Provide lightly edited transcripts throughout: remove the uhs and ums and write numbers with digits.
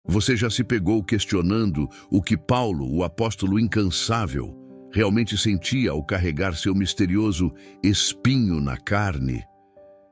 Você já se pegou questionando o que Paulo, o apóstolo incansável, realmente sentia ao carregar seu misterioso espinho na carne?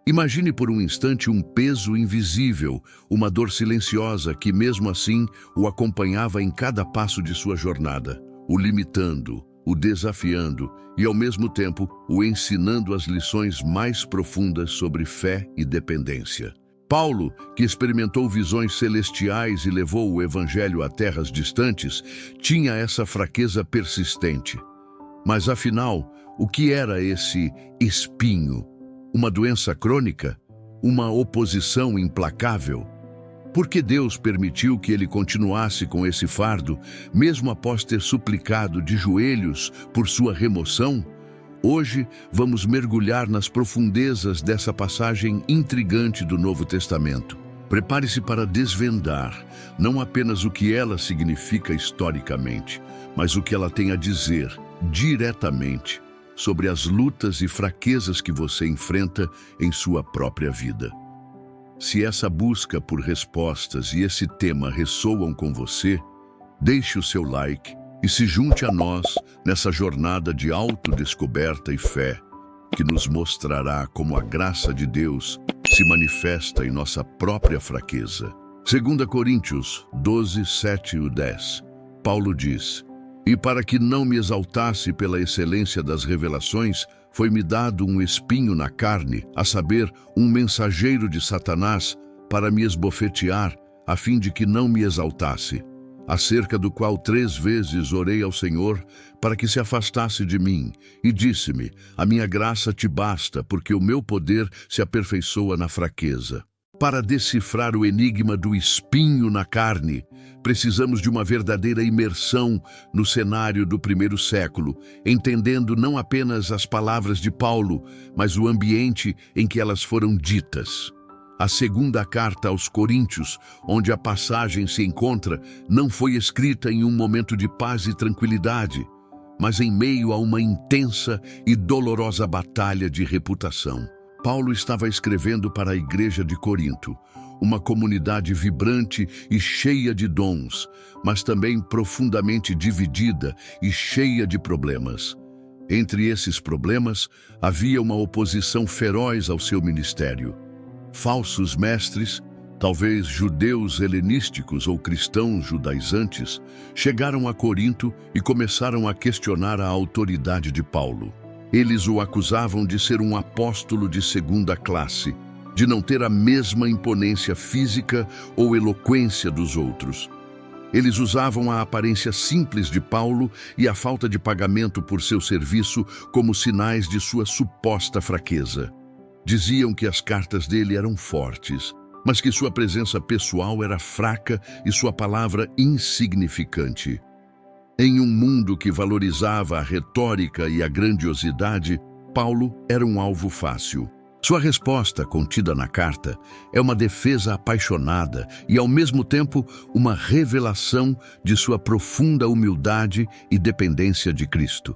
Imagine por um instante um peso invisível, uma dor silenciosa que mesmo assim o acompanhava em cada passo de sua jornada, o limitando, o desafiando e ao mesmo tempo o ensinando as lições mais profundas sobre fé e dependência. Paulo, que experimentou visões celestiais e levou o evangelho a terras distantes, tinha essa fraqueza persistente. Mas afinal, o que era esse espinho? Uma doença crônica? Uma oposição implacável? Por que Deus permitiu que ele continuasse com esse fardo, mesmo após ter suplicado de joelhos por sua remoção? Hoje vamos mergulhar nas profundezas dessa passagem intrigante do Novo Testamento. Prepare-se para desvendar não apenas o que ela significa historicamente, mas o que ela tem a dizer diretamente sobre as lutas e fraquezas que você enfrenta em sua própria vida. Se essa busca por respostas e esse tema ressoam com você, deixe o seu like e se junte a nós nessa jornada de autodescoberta e fé, que nos mostrará como a graça de Deus se manifesta em nossa própria fraqueza. 2 Coríntios 12, 7 e 10, Paulo diz: "E para que não me exaltasse pela excelência das revelações, foi-me dado um espinho na carne, a saber, um mensageiro de Satanás, para me esbofetear, a fim de que não me exaltasse, acerca do qual 3 vezes orei ao Senhor, para que se afastasse de mim, e disse-me: a minha graça te basta, porque o meu poder se aperfeiçoa na fraqueza." Para decifrar o enigma do espinho na carne, precisamos de uma verdadeira imersão no cenário do primeiro século, entendendo não apenas as palavras de Paulo, mas o ambiente em que elas foram ditas. A segunda carta aos Coríntios, onde a passagem se encontra, não foi escrita em um momento de paz e tranquilidade, mas em meio a uma intensa e dolorosa batalha de reputação. Paulo estava escrevendo para a igreja de Corinto, uma comunidade vibrante e cheia de dons, mas também profundamente dividida e cheia de problemas. Entre esses problemas, havia uma oposição feroz ao seu ministério. Falsos mestres, talvez judeus helenísticos ou cristãos judaizantes, chegaram a Corinto e começaram a questionar a autoridade de Paulo. Eles o acusavam de ser um apóstolo de segunda classe, de não ter a mesma imponência física ou eloquência dos outros. Eles usavam a aparência simples de Paulo e a falta de pagamento por seu serviço como sinais de sua suposta fraqueza. Diziam que as cartas dele eram fortes, mas que sua presença pessoal era fraca e sua palavra insignificante. Em um mundo que valorizava a retórica e a grandiosidade, Paulo era um alvo fácil. Sua resposta, contida na carta, é uma defesa apaixonada e, ao mesmo tempo, uma revelação de sua profunda humildade e dependência de Cristo.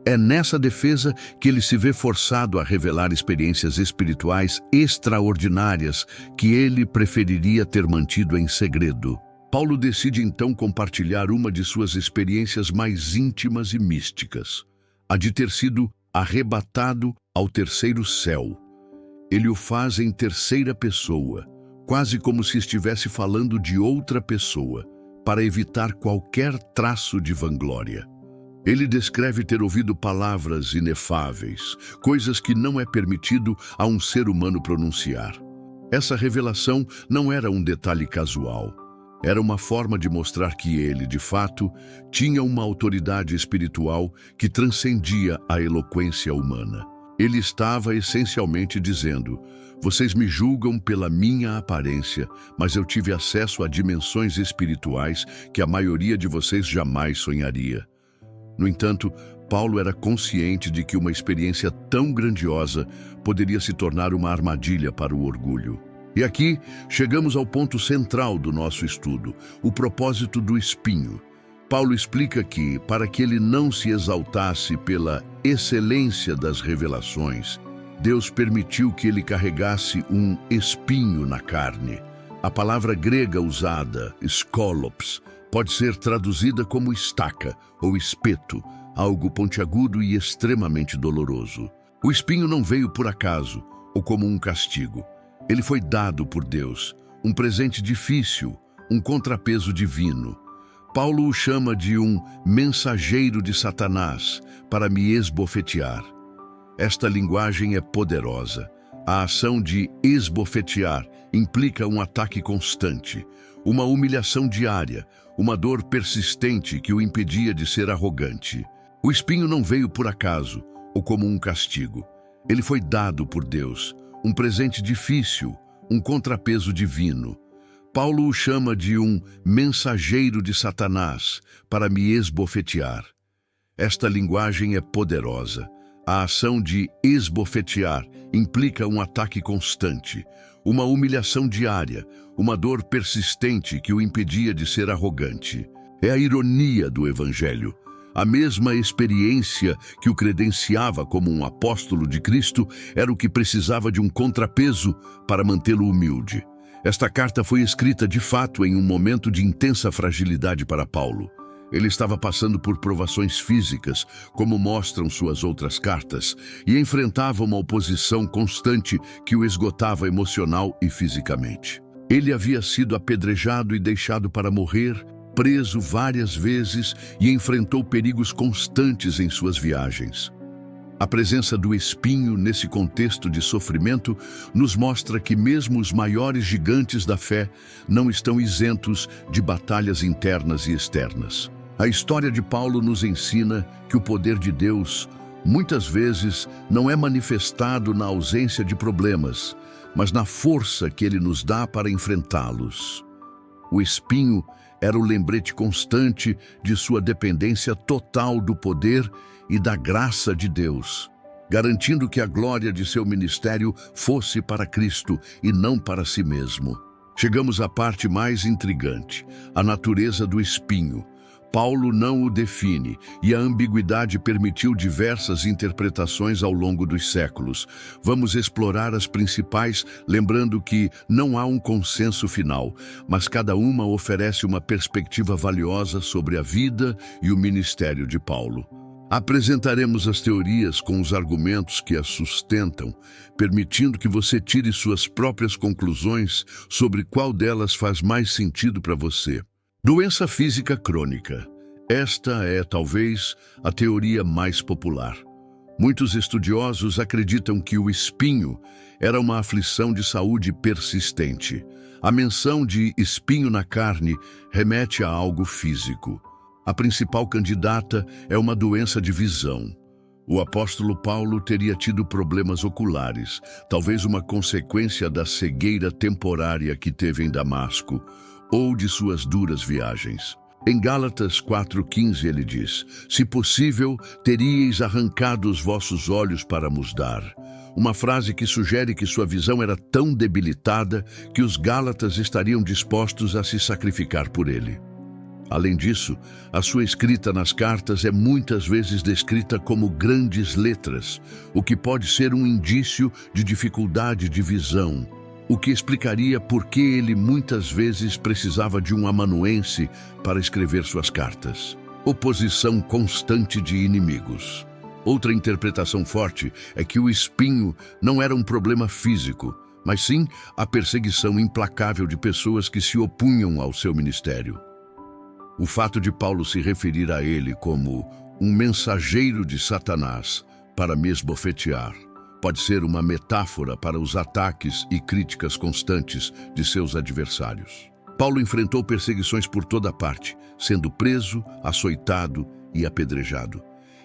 É nessa defesa que ele se vê forçado a revelar experiências espirituais extraordinárias que ele preferiria ter mantido em segredo. Paulo decide então compartilhar uma de suas experiências mais íntimas e místicas, a de ter sido arrebatado ao terceiro céu. Ele o faz em terceira pessoa, quase como se estivesse falando de outra pessoa, para evitar qualquer traço de vanglória. Ele descreve ter ouvido palavras inefáveis, coisas que não é permitido a um ser humano pronunciar. Essa revelação não era um detalhe casual. Era uma forma de mostrar que ele, de fato, tinha uma autoridade espiritual que transcendia a eloquência humana. Ele estava essencialmente dizendo: vocês me julgam pela minha aparência, mas eu tive acesso a dimensões espirituais que a maioria de vocês jamais sonharia. No entanto, Paulo era consciente de que uma experiência tão grandiosa poderia se tornar uma armadilha para o orgulho. E aqui chegamos ao ponto central do nosso estudo, o propósito do espinho. Paulo explica que, para que ele não se exaltasse pela excelência das revelações, Deus permitiu que ele carregasse um espinho na carne, A palavra grega usada, skolops, pode ser traduzida como estaca ou espeto, algo pontiagudo e extremamente doloroso. O espinho não veio por acaso ou como um castigo. Ele foi dado por Deus, um presente difícil, um contrapeso divino. Paulo o chama de um mensageiro de Satanás para me esbofetear. Esta linguagem é poderosa. A ação de esbofetear implica um ataque constante, uma humilhação diária, uma dor persistente que o impedia de ser arrogante. O espinho não veio por acaso ou como um castigo. Ele foi dado por Deus, um presente difícil, um contrapeso divino. Paulo o chama de um mensageiro de Satanás para me esbofetear. Esta linguagem é poderosa. A ação de esbofetear implica um ataque constante, uma humilhação diária, uma dor persistente que o impedia de ser arrogante. É a ironia do Evangelho. A mesma experiência que o credenciava como um apóstolo de Cristo era o que precisava de um contrapeso para mantê-lo humilde. Esta carta foi escrita de fato em um momento de intensa fragilidade para Paulo. Ele estava passando por provações físicas, como mostram suas outras cartas, e enfrentava uma oposição constante que o esgotava emocional e fisicamente. Ele havia sido apedrejado e deixado para morrer, preso várias vezes e enfrentou perigos constantes em suas viagens. A presença do espinho nesse contexto de sofrimento nos mostra que mesmo os maiores gigantes da fé não estão isentos de batalhas internas e externas. A história de Paulo nos ensina que o poder de Deus, muitas vezes, não é manifestado na ausência de problemas, mas na força que Ele nos dá para enfrentá-los. O espinho era o lembrete constante de sua dependência total do poder e da graça de Deus, garantindo que a glória de seu ministério fosse para Cristo e não para si mesmo. Chegamos à parte mais intrigante, a natureza do espinho. Paulo não o define, e a ambiguidade permitiu diversas interpretações ao longo dos séculos. Vamos explorar as principais, lembrando que não há um consenso final, mas cada uma oferece uma perspectiva valiosa sobre a vida e o ministério de Paulo. Apresentaremos as teorias com os argumentos que as sustentam, permitindo que você tire suas próprias conclusões sobre qual delas faz mais sentido para você. Doença física crônica. Esta é, talvez, a teoria mais popular. Muitos estudiosos acreditam que o espinho era uma aflição de saúde persistente. A menção de espinho na carne remete a algo físico. A principal candidata é uma doença de visão. O apóstolo Paulo teria tido problemas oculares, talvez uma consequência da cegueira temporária que teve em Damasco, ou de suas duras viagens. Em Gálatas 4,15 ele diz: "Se possível, teríeis arrancado os vossos olhos para nos dar." Uma frase que sugere que sua visão era tão debilitada que os gálatas estariam dispostos a se sacrificar por ele. Além disso, a sua escrita nas cartas é muitas vezes descrita como grandes letras, o que pode ser um indício de dificuldade de visão, o que explicaria por que ele muitas vezes precisava de um amanuense para escrever suas cartas. Oposição constante de inimigos. Outra interpretação forte é que o espinho não era um problema físico, mas sim a perseguição implacável de pessoas que se opunham ao seu ministério. O fato de Paulo se referir a ele como um mensageiro de Satanás para me esbofetear pode ser uma metáfora para os ataques e críticas constantes de seus adversários. Paulo enfrentou perseguições por toda parte, sendo preso, açoitado e apedrejado.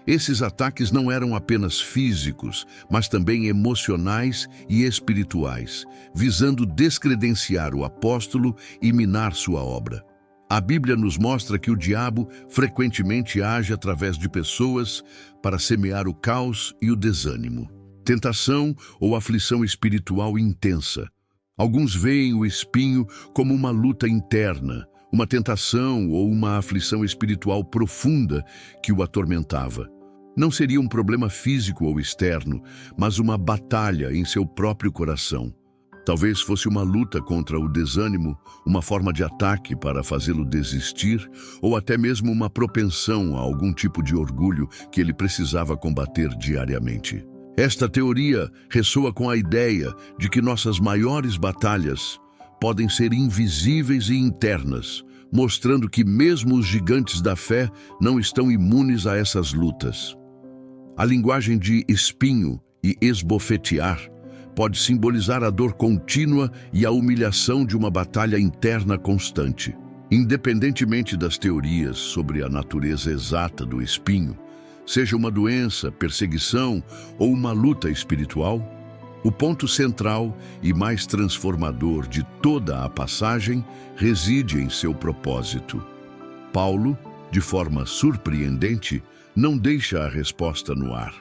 Esses ataques não eram apenas físicos, mas também emocionais e espirituais, visando descredenciar o apóstolo e minar sua obra. A Bíblia nos mostra que o diabo frequentemente age através de pessoas para semear o caos e o desânimo. Tentação ou aflição espiritual intensa. Alguns veem o espinho como uma luta interna, uma tentação ou uma aflição espiritual profunda que o atormentava. Não seria um problema físico ou externo, mas uma batalha em seu próprio coração. Talvez fosse uma luta contra o desânimo, uma forma de ataque para fazê-lo desistir, ou até mesmo uma propensão a algum tipo de orgulho que ele precisava combater diariamente. Esta teoria ressoa com a ideia de que nossas maiores batalhas podem ser invisíveis e internas, mostrando que mesmo os gigantes da fé não estão imunes a essas lutas. A linguagem de espinho e esbofetear pode simbolizar a dor contínua e a humilhação de uma batalha interna constante. Independentemente das teorias sobre a natureza exata do espinho, seja uma doença, perseguição ou uma luta espiritual, o ponto central e mais transformador de toda a passagem reside em seu propósito. Paulo, de forma surpreendente, não deixa a resposta no ar.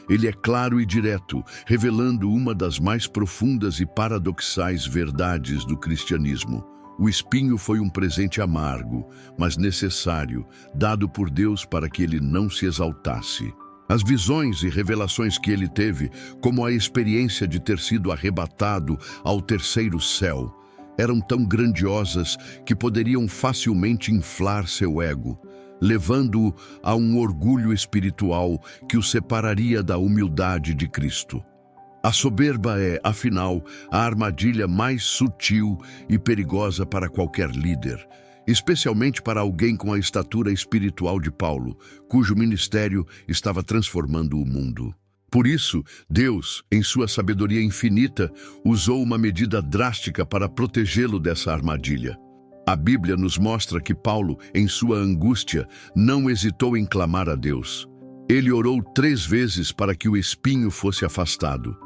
Ele é claro e direto, revelando uma das mais profundas e paradoxais verdades do cristianismo. O espinho foi um presente amargo, mas necessário, dado por Deus para que ele não se exaltasse. As visões e revelações que ele teve, como a experiência de ter sido arrebatado ao terceiro céu, eram tão grandiosas que poderiam facilmente inflar seu ego, levando-o a um orgulho espiritual que o separaria da humildade de Cristo. A soberba é, afinal, a armadilha mais sutil e perigosa para qualquer líder, especialmente para alguém com a estatura espiritual de Paulo, cujo ministério estava transformando o mundo. Por isso, Deus, em sua sabedoria infinita, usou uma medida drástica para protegê-lo dessa armadilha. A Bíblia nos mostra que Paulo, em sua angústia, não hesitou em clamar a Deus. Ele orou 3 vezes para que o espinho fosse afastado.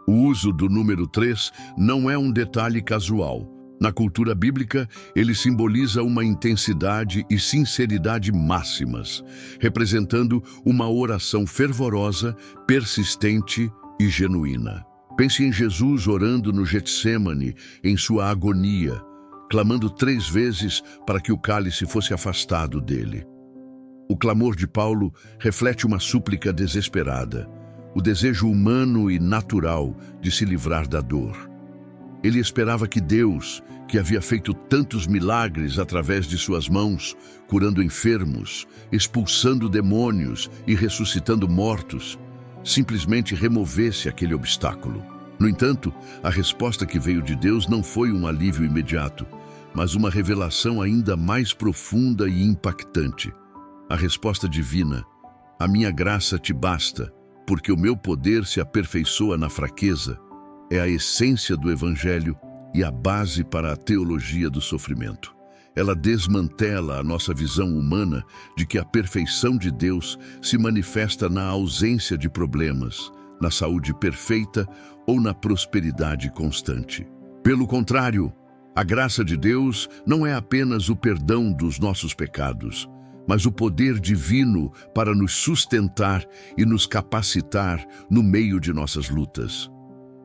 O uso do número 3 não é um detalhe casual. Na cultura bíblica, ele simboliza uma intensidade e sinceridade máximas, representando uma oração fervorosa, persistente e genuína. Pense em Jesus orando no Getsêmani, em sua agonia, clamando 3 vezes para que o cálice fosse afastado dele. O clamor de Paulo reflete uma súplica desesperada, o desejo humano e natural de se livrar da dor. Ele esperava que Deus, que havia feito tantos milagres através de suas mãos, curando enfermos, expulsando demônios e ressuscitando mortos, simplesmente removesse aquele obstáculo. No entanto, a resposta que veio de Deus não foi um alívio imediato, mas uma revelação ainda mais profunda e impactante. A resposta divina: a minha graça te basta, porque o meu poder se aperfeiçoa na fraqueza, é a essência do Evangelho e a base para a teologia do sofrimento. Ela desmantela a nossa visão humana de que a perfeição de Deus se manifesta na ausência de problemas, na saúde perfeita ou na prosperidade constante. Pelo contrário, a graça de Deus não é apenas o perdão dos nossos pecados, mas o poder divino para nos sustentar e nos capacitar no meio de nossas lutas.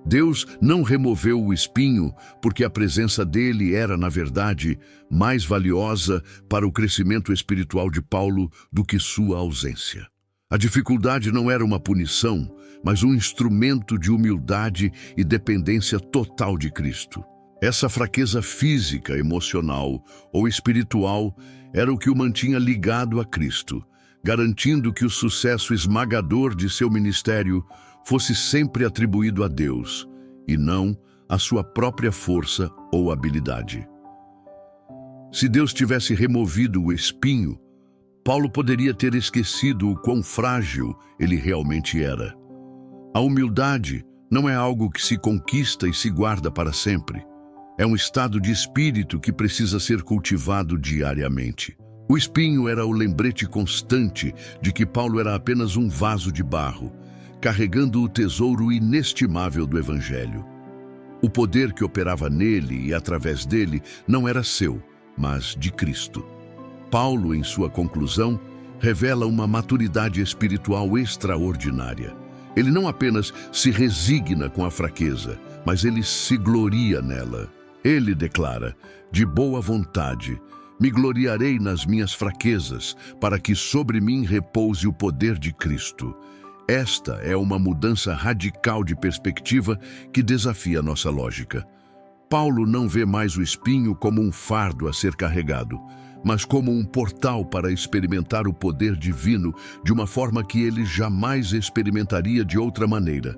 Deus não removeu o espinho porque a presença dele era, na verdade, mais valiosa para o crescimento espiritual de Paulo do que sua ausência. A dificuldade não era uma punição, mas um instrumento de humildade e dependência total de Cristo. Essa fraqueza física, emocional ou espiritual era o que o mantinha ligado a Cristo, garantindo que o sucesso esmagador de seu ministério fosse sempre atribuído a Deus, e não à sua própria força ou habilidade. Se Deus tivesse removido o espinho, Paulo poderia ter esquecido o quão frágil ele realmente era. A humildade não é algo que se conquista e se guarda para sempre. É um estado de espírito que precisa ser cultivado diariamente. O espinho era o lembrete constante de que Paulo era apenas um vaso de barro, carregando o tesouro inestimável do Evangelho. O poder que operava nele e através dele não era seu, mas de Cristo. Paulo, em sua conclusão, revela uma maturidade espiritual extraordinária. Ele não apenas se resigna com a fraqueza, mas ele se gloria nela. Ele declara: de boa vontade, me gloriarei nas minhas fraquezas, para que sobre mim repouse o poder de Cristo. Esta é uma mudança radical de perspectiva que desafia nossa lógica. Paulo não vê mais o espinho como um fardo a ser carregado, mas como um portal para experimentar o poder divino de uma forma que ele jamais experimentaria de outra maneira.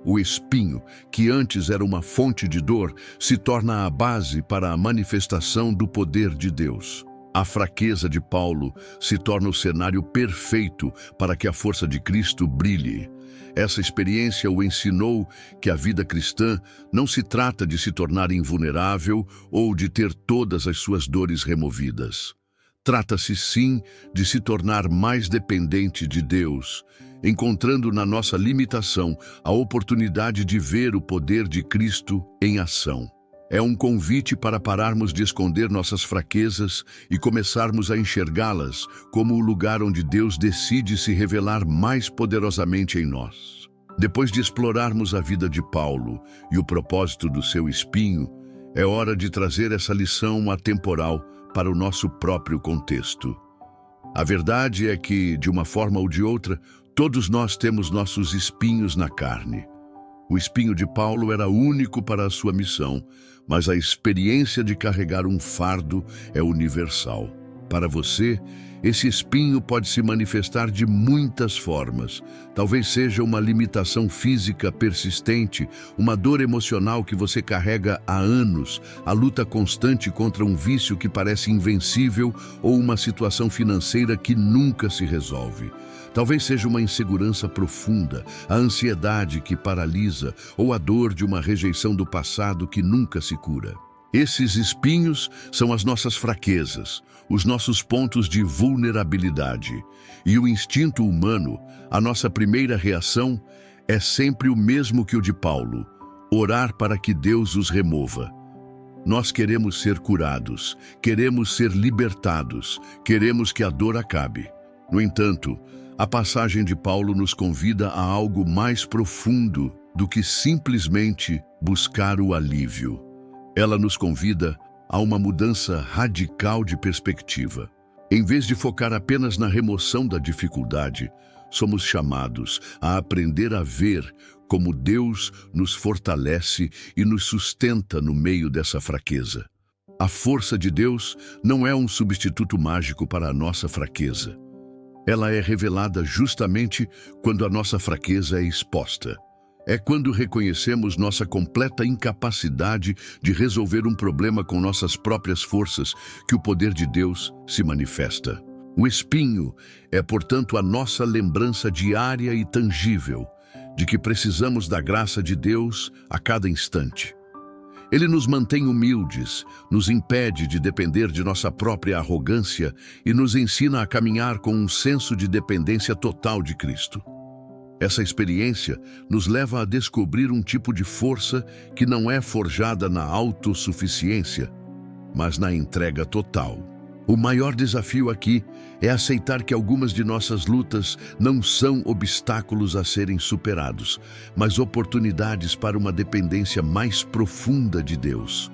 O espinho, que antes era uma fonte de dor, se torna a base para a manifestação do poder de Deus. A fraqueza de Paulo se torna o cenário perfeito para que a força de Cristo brilhe. Essa experiência o ensinou que a vida cristã não se trata de se tornar invulnerável ou de ter todas as suas dores removidas. Trata-se sim de se tornar mais dependente de Deus, encontrando na nossa limitação a oportunidade de ver o poder de Cristo em ação. É um convite para pararmos de esconder nossas fraquezas e começarmos a enxergá-las como o lugar onde Deus decide se revelar mais poderosamente em nós. Depois de explorarmos a vida de Paulo e o propósito do seu espinho, é hora de trazer essa lição atemporal para o nosso próprio contexto. A verdade é que, de uma forma ou de outra, todos nós temos nossos espinhos na carne. O espinho de Paulo era único para a sua missão, mas a experiência de carregar um fardo é universal. Para você, esse espinho pode se manifestar de muitas formas. Talvez seja uma limitação física persistente, uma dor emocional que você carrega há anos, a luta constante contra um vício que parece invencível ou uma situação financeira que nunca se resolve. Talvez seja uma insegurança profunda, a ansiedade que paralisa ou a dor de uma rejeição do passado que nunca se cura. Esses espinhos são as nossas fraquezas, os nossos pontos de vulnerabilidade. E o instinto humano, a nossa primeira reação, é sempre o mesmo que o de Paulo: orar para que Deus os remova. Nós queremos ser curados, queremos ser libertados, queremos que a dor acabe. No entanto, a passagem de Paulo nos convida a algo mais profundo do que simplesmente buscar o alívio. Ela nos convida a uma mudança radical de perspectiva. Em vez de focar apenas na remoção da dificuldade, somos chamados a aprender a ver como Deus nos fortalece e nos sustenta no meio dessa fraqueza. A força de Deus não é um substituto mágico para a nossa fraqueza. Ela é revelada justamente quando a nossa fraqueza é exposta. É quando reconhecemos nossa completa incapacidade de resolver um problema com nossas próprias forças que o poder de Deus se manifesta. O espinho é, portanto, a nossa lembrança diária e tangível de que precisamos da graça de Deus a cada instante. Ele nos mantém humildes, nos impede de depender de nossa própria arrogância e nos ensina a caminhar com um senso de dependência total de Cristo. Essa experiência nos leva a descobrir um tipo de força que não é forjada na autossuficiência, mas na entrega total. O maior desafio aqui é aceitar que algumas de nossas lutas não são obstáculos a serem superados, mas oportunidades para uma dependência mais profunda de Deus.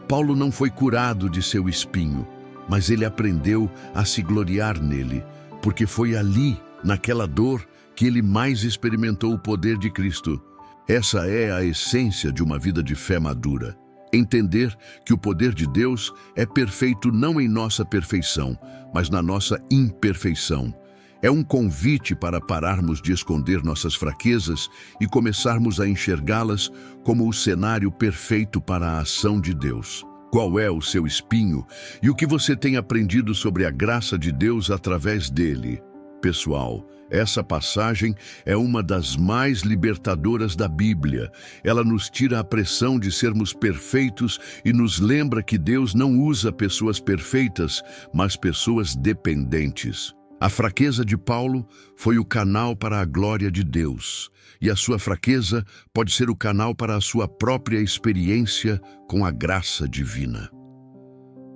Paulo não foi curado de seu espinho, mas ele aprendeu a se gloriar nele, porque foi ali, naquela dor, que ele mais experimentou o poder de Cristo. Essa é a essência de uma vida de fé madura. Entender que o poder de Deus é perfeito não em nossa perfeição, mas na nossa imperfeição. É um convite para pararmos de esconder nossas fraquezas e começarmos a enxergá-las como o cenário perfeito para a ação de Deus. Qual é o seu espinho e o que você tem aprendido sobre a graça de Deus através dele? Pessoal, essa passagem é uma das mais libertadoras da Bíblia. Ela nos tira a pressão de sermos perfeitos e nos lembra que Deus não usa pessoas perfeitas, mas pessoas dependentes. A fraqueza de Paulo foi o canal para a glória de Deus, e a sua fraqueza pode ser o canal para a sua própria experiência com a graça divina.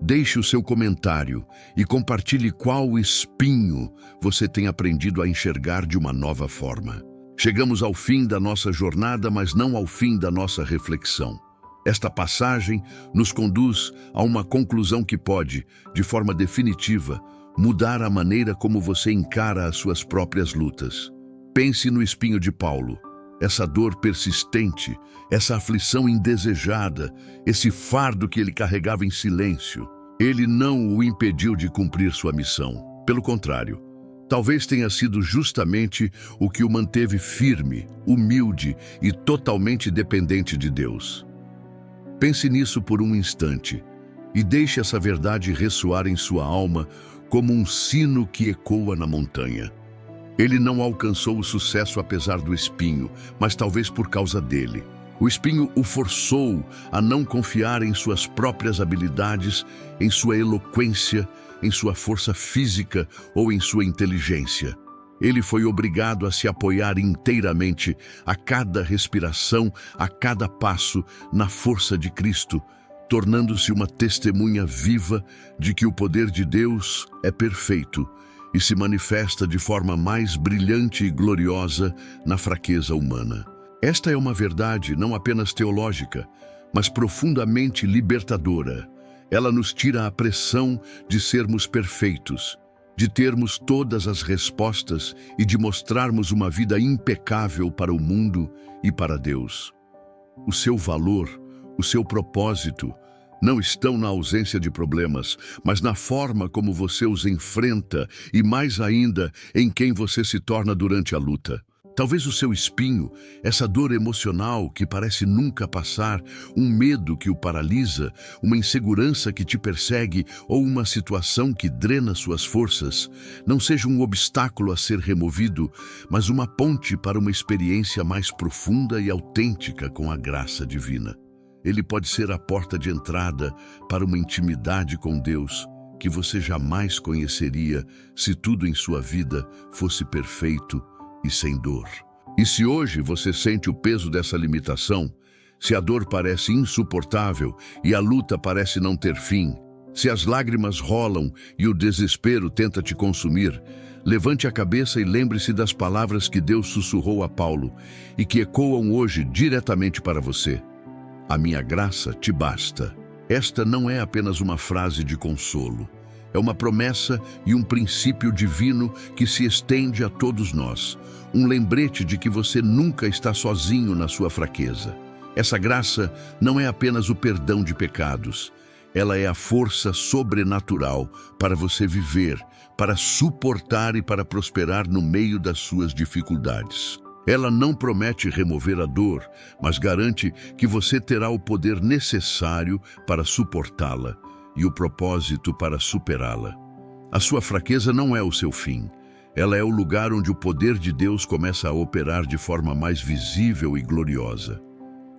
Deixe o seu comentário e compartilhe qual espinho você tem aprendido a enxergar de uma nova forma. Chegamos ao fim da nossa jornada, mas não ao fim da nossa reflexão. Esta passagem nos conduz a uma conclusão que pode, de forma definitiva, mudar a maneira como você encara as suas próprias lutas. Pense no espinho de Paulo, essa dor persistente, essa aflição indesejada, esse fardo que ele carregava em silêncio. Ele não o impediu de cumprir sua missão. Pelo contrário, talvez tenha sido justamente o que o manteve firme, humilde e totalmente dependente de Deus. Pense nisso por um instante e deixe essa verdade ressoar em sua alma como um sino que ecoa na montanha. Ele não alcançou o sucesso apesar do espinho, mas talvez por causa dele. O espinho o forçou a não confiar em suas próprias habilidades, em sua eloquência, em sua força física ou em sua inteligência. Ele foi obrigado a se apoiar inteiramente a cada respiração, a cada passo, na força de Cristo, tornando-se uma testemunha viva de que o poder de Deus é perfeito e se manifesta de forma mais brilhante e gloriosa na fraqueza humana. Esta é uma verdade não apenas teológica, mas profundamente libertadora. Ela nos tira a pressão de sermos perfeitos, de termos todas as respostas e de mostrarmos uma vida impecável para o mundo e para Deus. O seu valor, o seu propósito, não estão na ausência de problemas, mas na forma como você os enfrenta e, mais ainda, em quem você se torna durante a luta. Talvez o seu espinho, essa dor emocional que parece nunca passar, um medo que o paralisa, uma insegurança que te persegue ou uma situação que drena suas forças, não seja um obstáculo a ser removido, mas uma ponte para uma experiência mais profunda e autêntica com a graça divina. Ele pode ser a porta de entrada para uma intimidade com Deus que você jamais conheceria se tudo em sua vida fosse perfeito e sem dor. E se hoje você sente o peso dessa limitação, se a dor parece insuportável e a luta parece não ter fim, se as lágrimas rolam e o desespero tenta te consumir, levante a cabeça e lembre-se das palavras que Deus sussurrou a Paulo e que ecoam hoje diretamente para você. A minha graça te basta. Esta não é apenas uma frase de consolo. É uma promessa e um princípio divino que se estende a todos nós. Um lembrete de que você nunca está sozinho na sua fraqueza. Essa graça não é apenas o perdão de pecados. Ela é a força sobrenatural para você viver, para suportar e para prosperar no meio das suas dificuldades. Ela não promete remover a dor, mas garante que você terá o poder necessário para suportá-la e o propósito para superá-la. A sua fraqueza não é o seu fim. Ela é o lugar onde o poder de Deus começa a operar de forma mais visível e gloriosa.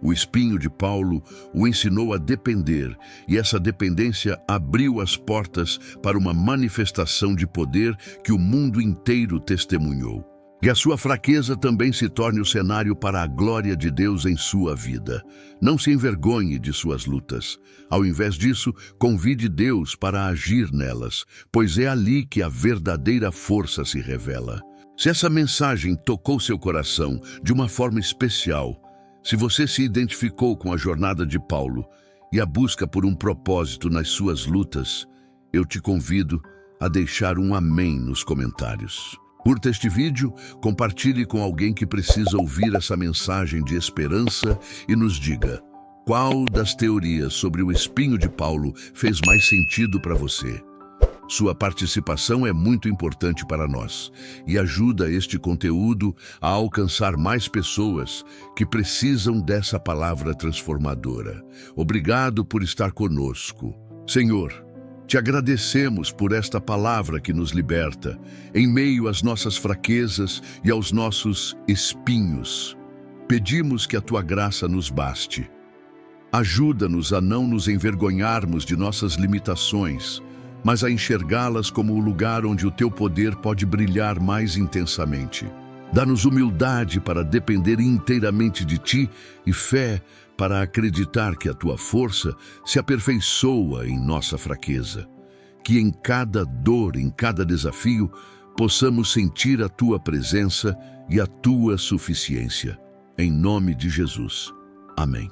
O espinho de Paulo o ensinou a depender, e essa dependência abriu as portas para uma manifestação de poder que o mundo inteiro testemunhou. Que a sua fraqueza também se torne o cenário para a glória de Deus em sua vida. Não se envergonhe de suas lutas. Ao invés disso, convide Deus para agir nelas, pois é ali que a verdadeira força se revela. Se essa mensagem tocou seu coração de uma forma especial, se você se identificou com a jornada de Paulo e a busca por um propósito nas suas lutas, eu te convido a deixar um amém nos comentários. Curta este vídeo, compartilhe com alguém que precisa ouvir essa mensagem de esperança e nos diga qual das teorias sobre o espinho de Paulo fez mais sentido para você. Sua participação é muito importante para nós e ajuda este conteúdo a alcançar mais pessoas que precisam dessa palavra transformadora. Obrigado por estar conosco. Senhor, te agradecemos por esta palavra que nos liberta, em meio às nossas fraquezas e aos nossos espinhos. Pedimos que a tua graça nos baste. Ajuda-nos a não nos envergonharmos de nossas limitações, mas a enxergá-las como o lugar onde o teu poder pode brilhar mais intensamente. Dá-nos humildade para depender inteiramente de ti e fé para acreditar que a tua força se aperfeiçoa em nossa fraqueza. Que em cada dor, em cada desafio, possamos sentir a tua presença e a tua suficiência. Em nome de Jesus. Amém.